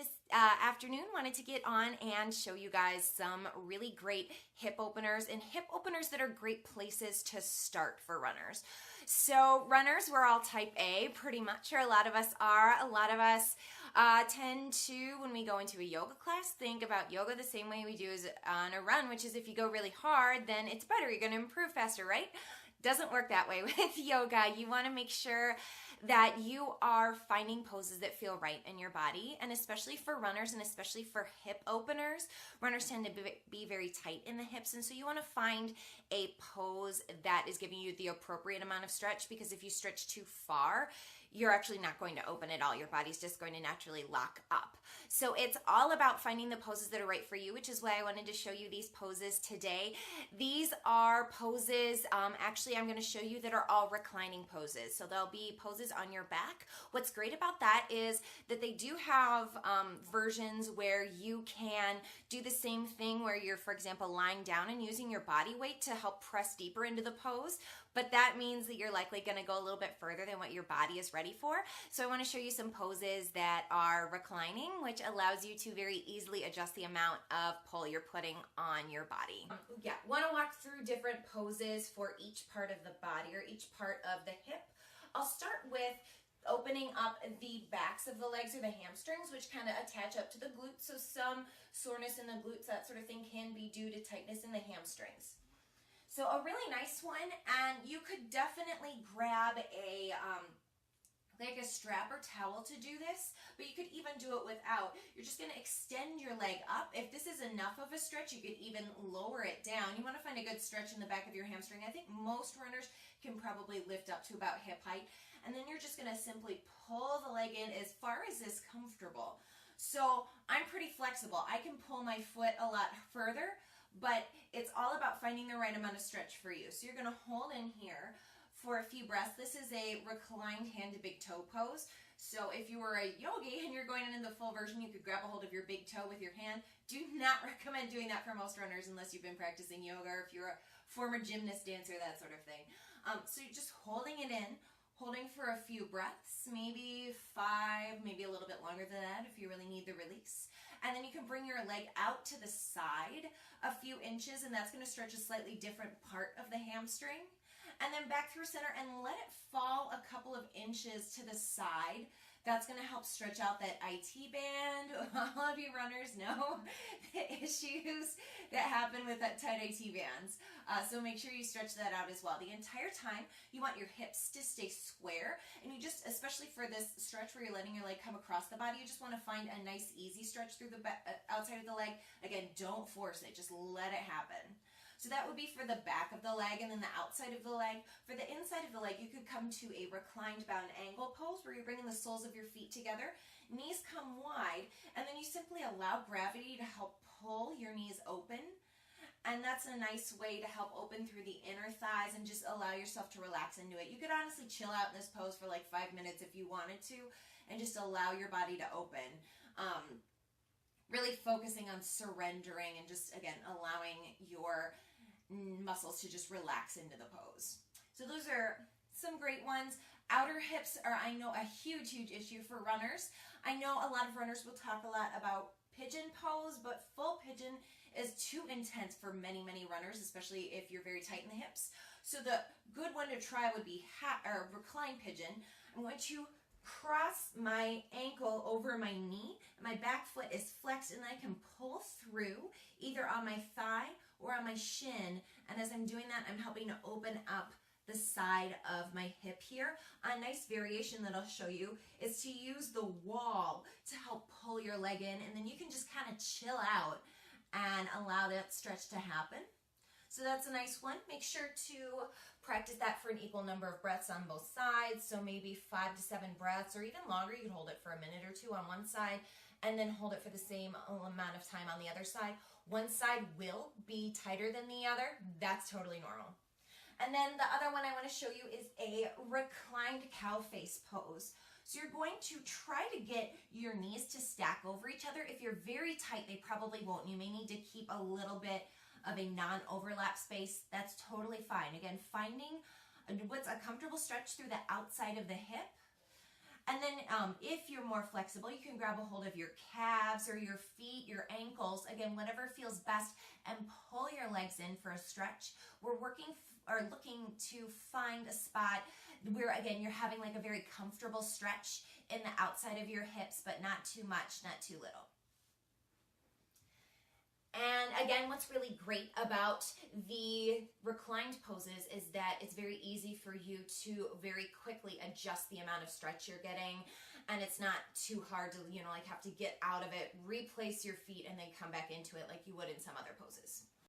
this afternoon. Wanted to get on and show you guys some really great hip openers and hip openers that are great places to start for runners. So runners, we're all type A pretty much, or a lot of us are. A lot of us tend to, when we go into a yoga class, think about yoga the same way we do as on a run, which is if you go really hard, then it's better. You're going to improve faster, right? Doesn't work that way with yoga. You want to make sure that you are finding poses that feel right in your body, and especially for runners and especially for hip openers, runners tend to be very tight in the hips, and so you want to find a pose that is giving you the appropriate amount of stretch, because if you stretch too far, you're actually not going to open at all. Your body's just going to naturally lock up. So it's all about finding the poses that are right for you, which is why I wanted to show you these poses today. These are poses, actually I'm going to show you that are all reclining poses. So there'll be poses on your back. What's great about that is that they do have versions where you can do the same thing where you're, for example, lying down and using your body weight to help press deeper into the pose, but that means that you're likely going to go a little bit further than what your body is ready for. So I want to show you some poses that are reclining, which allows you to very easily adjust the amount of pull you're putting on your body. Want to walk through different poses for each part of the body or each part of the hip. I'll start with opening up the backs of the legs or the hamstrings, which kind of attach up to the glutes. So some soreness in the glutes, that sort of thing, can be due to tightness in the hamstrings. So a really nice one, and you could definitely grab a like a strap or towel to do this, but you could even do it without. You're just going to extend your leg up. If this is enough of a stretch, you could even lower it down. You want to find a good stretch in the back of your hamstring. I think most runners can probably lift up to about hip height, and then you're just going to simply pull the leg in as far as is comfortable. So I'm pretty flexible. I can pull my foot a lot further, but it's all about finding the right amount of stretch for you. So you're going to hold in here for a few breaths. This is a reclined hand to big toe pose. So if you were a yogi and you're going in the full version, you could grab a hold of your big toe with your hand. Do not recommend doing that for most runners unless you've been practicing yoga or if you're a former gymnast, dancer, that sort of thing. So you're just holding it in, holding for a few breaths, maybe 5, maybe a little bit longer than that if you really need the release. And then you can bring your leg out to the side a few inches, and that's going to stretch a slightly different part of the hamstring. And then back through center and let it fall a couple of inches to the side. That's going to help stretch out that IT band. All of you runners know the issues that happen with that tight IT bands. So make sure you stretch that out as well. The entire time, you want your hips to stay square. And you just, especially for this stretch where you're letting your leg come across the body, you just want to find a nice easy stretch through the outside of the leg. Again, don't force it. Just let it happen. So that would be for the back of the leg, and then the outside of the leg. For the inside of the leg, you could come to a reclined bound angle pose where you're bringing the soles of your feet together. Knees come wide, and then you simply allow gravity to help pull your knees open. And that's a nice way to help open through the inner thighs and just allow yourself to relax into it. You could honestly chill out in this pose for like 5 minutes if you wanted to, and just allow your body to open. Really focusing on surrendering and just, again, allowing your muscles to just relax into the pose. So those are some great ones. Outer hips are, I know, a huge issue for runners. I know a lot of runners will talk a lot about pigeon pose, but full pigeon is too intense for many runners, especially if you're very tight in the hips. So the good one to try would be recline pigeon. I'm going to cross my ankle over my knee. My back foot is flexed, and I can pull through either on my thigh or on my shin. And as I'm doing that, I'm helping to open up the side of my hip here. A nice variation that I'll show you is to use the wall to help pull your leg in, and then you can just kind of chill out and allow that stretch to happen. So that's a nice one. Make sure to practice that for an equal number of breaths on both sides. So maybe 5 to 7 breaths, or even longer. You can hold it for a minute or two on one side and then hold it for the same amount of time on the other side. One side will be tighter than the other. That's totally normal. And then the other one I want to show you is a reclined cow face pose. So you're going to try to get your knees to stack over each other. If you're very tight, they probably won't. You may need to keep a little bit of a non-overlap space. That's totally fine. Again, finding what's a comfortable stretch through the outside of the hip, And then if you're more flexible, you can grab a hold of your calves or your feet, your ankles, again, whatever feels best, and pull your legs in for a stretch. We're working or looking to find a spot where, again, you're having like a very comfortable stretch in the outside of your hips, but not too much, not too little. And again, what's really great about the reclined poses is that it's very easy for you to very quickly adjust the amount of stretch you're getting, and it's not too hard to, like have to get out of it, replace your feet, and then come back into it like you would in some other poses.